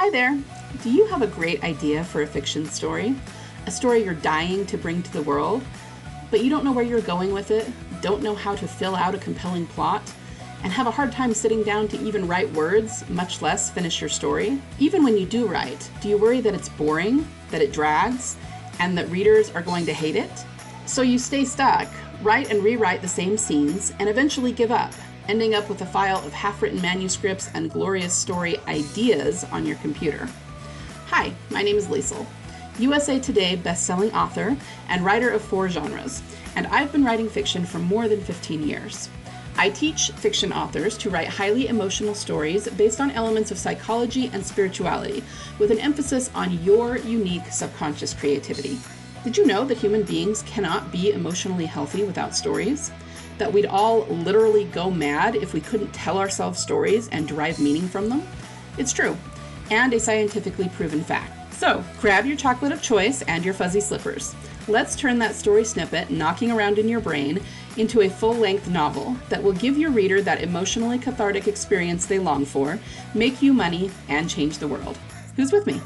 Hi there! Do you have a great idea for a fiction story? A story you're dying to bring to the world, but you don't know where you're going with it, don't know how to fill out a compelling plot, and have a hard time sitting down to even write words, much less finish your story? Even when you do write, do you worry that it's boring, that it drags, and that readers are going to hate it? So you stay stuck, write and rewrite the same scenes, and eventually give up, ending up with a file of half-written manuscripts and glorious story ideas on your computer. Hi, my name is Liesl, USA Today best-selling author and writer of 4 genres, and I've been writing fiction for more than 15 years. I teach fiction authors to write highly emotional stories based on elements of psychology and spirituality, with an emphasis on your unique subconscious creativity. Did you know that human beings cannot be emotionally healthy without stories? That we'd all literally go mad if we couldn't tell ourselves stories and derive meaning from them? It's true, and a scientifically proven fact. So, grab your chocolate of choice and your fuzzy slippers. Let's turn that story snippet knocking around in your brain into a full-length novel that will give your reader that emotionally cathartic experience they long for, make you money, and change the world. Who's with me?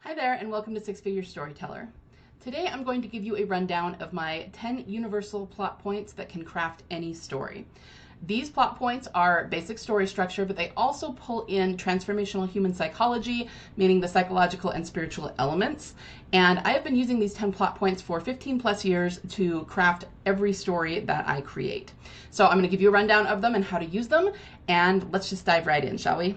Hi there, and welcome to Six Figure Storyteller. Today I'm going to give you a rundown of my 10 universal plot points that can craft any story. These plot points are basic story structure, but they also pull in transformational human psychology, meaning the psychological and spiritual elements. And I have been using these 10 plot points for 15 plus years to craft every story that I create. So I'm going to give you a rundown of them and how to use them, and let's just dive right in, shall we?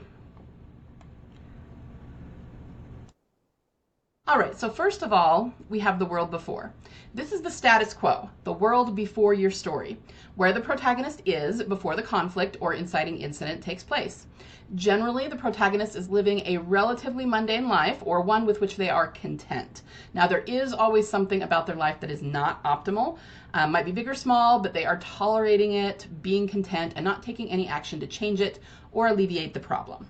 All right, so first of all, we have the world before. This is the status quo, the world before your story, where the protagonist is before the conflict or inciting incident takes place. Generally, the protagonist is living a relatively mundane life, or one with which they are content. Now, there is always something about their life that is not optimal. Might be big or small, but they are tolerating it, being content, and not taking any action to change it or alleviate the problem.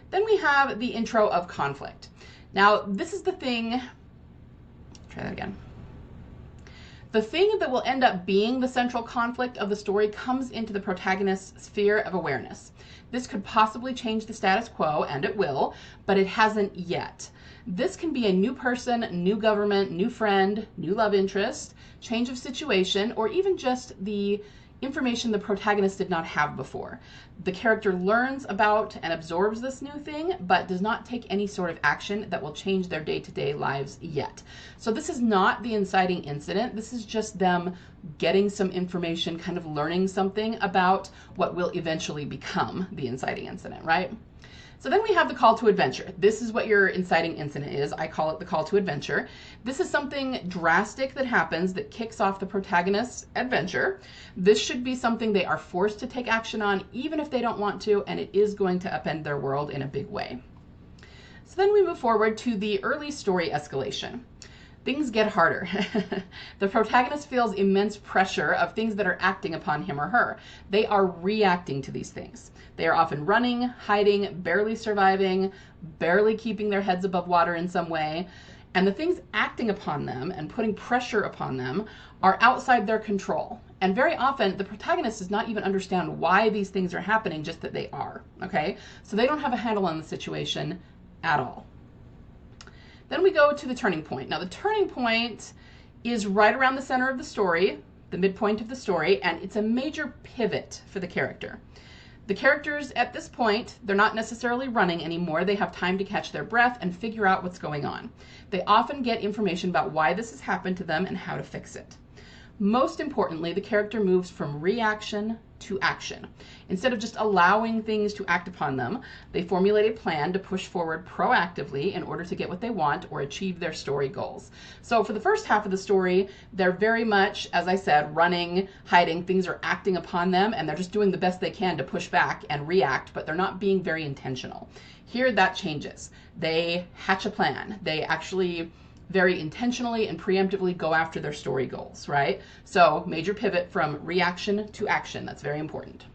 Then we have the intro of conflict. Now, this is the thing, try that again. The thing that will end up being the central conflict of the story comes into the protagonist's sphere of awareness. This could possibly change the status quo, and it will, but it hasn't yet. This can be a new person, new government, new friend, new love interest, change of situation, or even just the information the protagonist did not have before. The character learns about and absorbs this new thing, but does not take any sort of action that will change their day-to-day lives yet. So this is not the inciting incident. This is just them getting some information, kind of learning something about what will eventually become the inciting incident, right? So then we have the call to adventure. This is what your inciting incident is. I call it the call to adventure. This is something drastic that happens that kicks off the protagonist's adventure. This should be something they are forced to take action on, even if they don't want to, and it is going to upend their world in a big way. So then we move forward to the early story escalation. Things get harder. The protagonist feels immense pressure of things that are acting upon him or her. They are reacting to these things. They are often running, hiding, barely surviving, barely keeping their heads above water in some way. And the things acting upon them and putting pressure upon them are outside their control. And very often the protagonist does not even understand why these things are happening, just that they are, okay? So they don't have a handle on the situation at all. Then we go to the turning point. Now, the turning point is right around the center of the story, the midpoint of the story, and it's a major pivot for the character. The characters at this point, they're not necessarily running anymore. They have time to catch their breath and figure out what's going on. They often get information about why this has happened to them and how to fix it. Most importantly, the character moves from reaction to action. Instead of just allowing things to act upon them, they formulate a plan to push forward proactively in order to get what they want or achieve their story goals. So for the first half of the story, they're very much, as I said, running, hiding, things are acting upon them, and they're just doing the best they can to push back and react, but they're not being very intentional. Here, that changes. They hatch a plan. They actually very intentionally and preemptively go after their story goals, right? So major pivot from reaction to action. That's very important.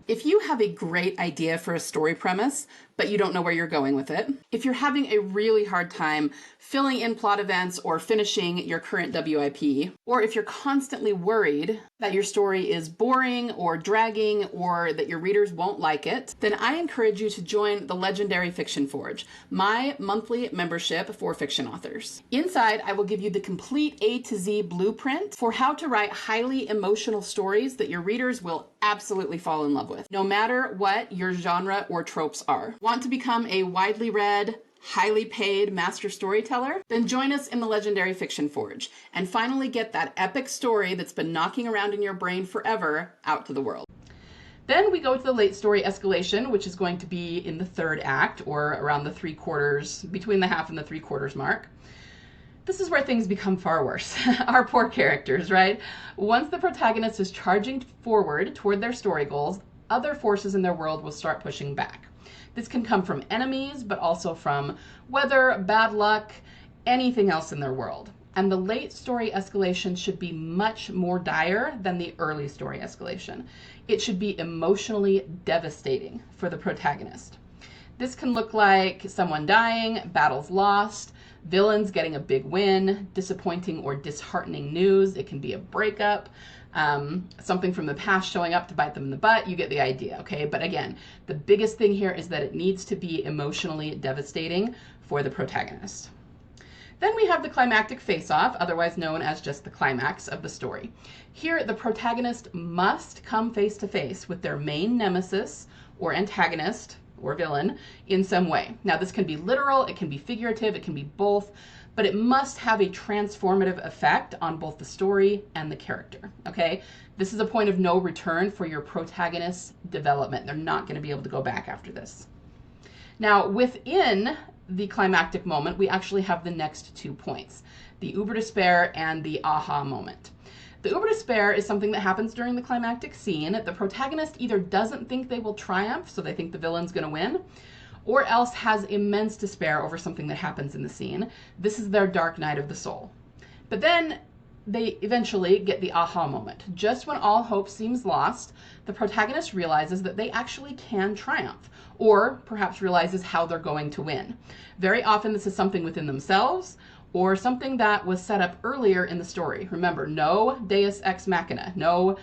If you have a great idea for a story premise, but you don't know where you're going with it, if you're having a really hard time filling in plot events or finishing your current WIP, or if you're constantly worried that your story is boring or dragging or that your readers won't like it, then I encourage you to join the Legendary Fiction Forge, my monthly membership for fiction authors. Inside, I will give you the complete A to Z blueprint for how to write highly emotional stories that your readers will absolutely fall in love with, no matter what your genre or tropes are. Want to become a widely read, highly paid master storyteller? Then join us in the Legendary Fiction Forge and finally get that epic story that's been knocking around in your brain forever out to the world. Then we go to the late story escalation, which is going to be in the third act, or around the 3/4, between the half and the 3/4 mark. This is where things become far worse. Our poor characters, right? Once the protagonist is charging forward toward their story goals, other forces in their world will start pushing back. This can come from enemies, but also from weather, bad luck, anything else in their world. And the late story escalation should be much more dire than the early story escalation. It should be emotionally devastating for the protagonist. This can look like someone dying, battles lost, villains getting a big win, disappointing or disheartening news. It can be a breakup, something from the past showing up to bite them in the butt. You get the idea, okay? But again, the biggest thing here is that it needs to be emotionally devastating for the protagonist. Then we have the climactic face-off, otherwise known as just the climax of the story. Here, the protagonist must come face-to-face with their main nemesis or antagonist or villain in some way. Now, this can be literal, it can be figurative, it can be both, but it must have a transformative effect on both the story and the character, okay? This is a point of no return for your protagonist's development. They're not going to be able to go back after this. Now, within the climactic moment, we actually have the next 2 points, the uber despair and the aha moment. The uber despair is something that happens during the climactic scene. The protagonist either doesn't think they will triumph, so they think the villain's going to win, or else has immense despair over something that happens in the scene. This is their dark night of the soul. But then they eventually get the aha moment. Just when all hope seems lost, the protagonist realizes that they actually can triumph, or perhaps realizes how they're going to win. Very often this is something within themselves, or something that was set up earlier in the story. Remember, no deus ex machina, no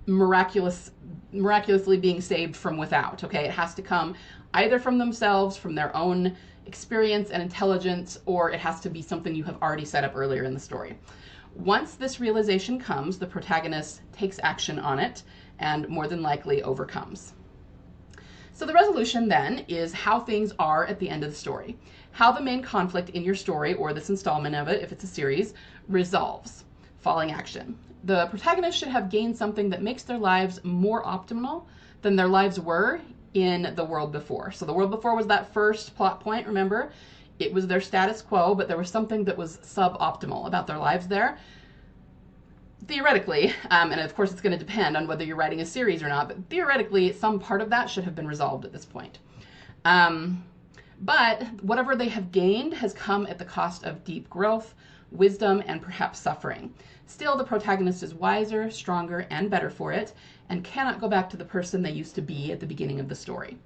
miraculously being saved from without, okay? It has to come either from themselves, from their own experience and intelligence, or it has to be something you have already set up earlier in the story. Once this realization comes, the protagonist takes action on it and more than likely overcomes. So the resolution then is how things are at the end of the story, how the main conflict in your story, or this installment of it, if it's a series, resolves, following action. The protagonist should have gained something that makes their lives more optimal than their lives were in the world before. So the world before was that first plot point, remember? It was their status quo, but there was something that was suboptimal about their lives there. Theoretically, and of course it's going to depend on whether you're writing a series or not, but theoretically some part of that should have been resolved at this point. But whatever they have gained has come at the cost of deep growth, wisdom, and perhaps suffering. Still, the protagonist is wiser, stronger, and better for it, and cannot go back to the person they used to be at the beginning of the story.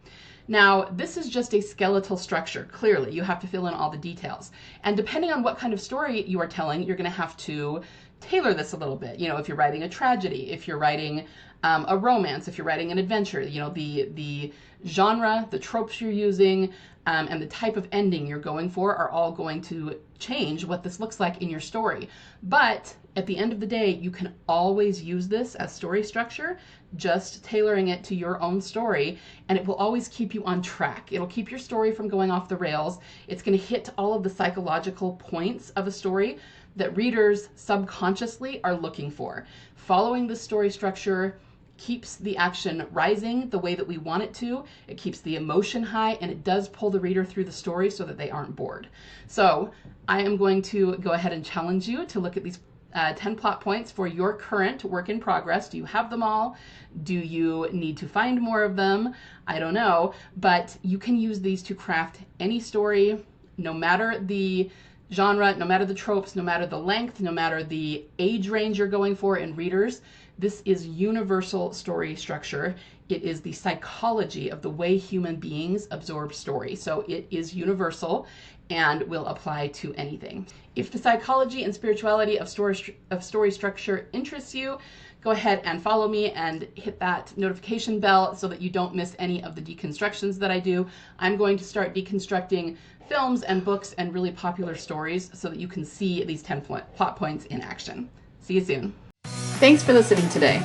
Now, this is just a skeletal structure. Clearly, you have to fill in all the details. And depending on what kind of story you are telling, you're going to have to tailor this a little bit. You know, if you're writing a tragedy, if you're writing a romance, if you're writing an adventure, you know, the genre, the tropes you're using, and the type of ending you're going for are all going to change what this looks like in your story. But at the end of the day, you can always use this as story structure, just tailoring it to your own story, and it will always keep you on track. It'll keep your story from going off the rails. It's going to hit all of the psychological points of a story that readers subconsciously are looking for. Following the story structure keeps the action rising the way that we want it to. It keeps the emotion high, and it does pull the reader through the story so that they aren't bored. So I am going to go ahead and challenge you to look at these 10 plot points for your current work in progress. Do you have them all? Do you need to find more of them? I don't know, but you can use these to craft any story, no matter the genre, no matter the tropes, no matter the length, no matter the age range you're going for in readers, this is universal story structure. It is the psychology of the way human beings absorb story. So it is universal and will apply to anything. If the psychology and spirituality of story structure interests you, go ahead and follow me and hit that notification bell so that you don't miss any of the deconstructions that I do. I'm going to start deconstructing films and books and really popular stories so that you can see these 10 plot points in action. See you soon. Thanks for listening today.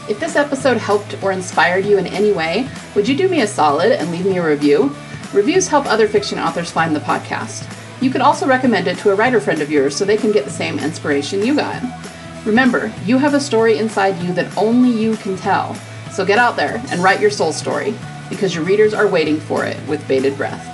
If this episode helped or inspired you in any way, would you do me a solid and leave me a review? Reviews help other fiction authors find the podcast. You could also recommend it to a writer friend of yours so they can get the same inspiration you got. Remember, you have a story inside you that only you can tell. So get out there and write your soul story, because your readers are waiting for it with bated breath.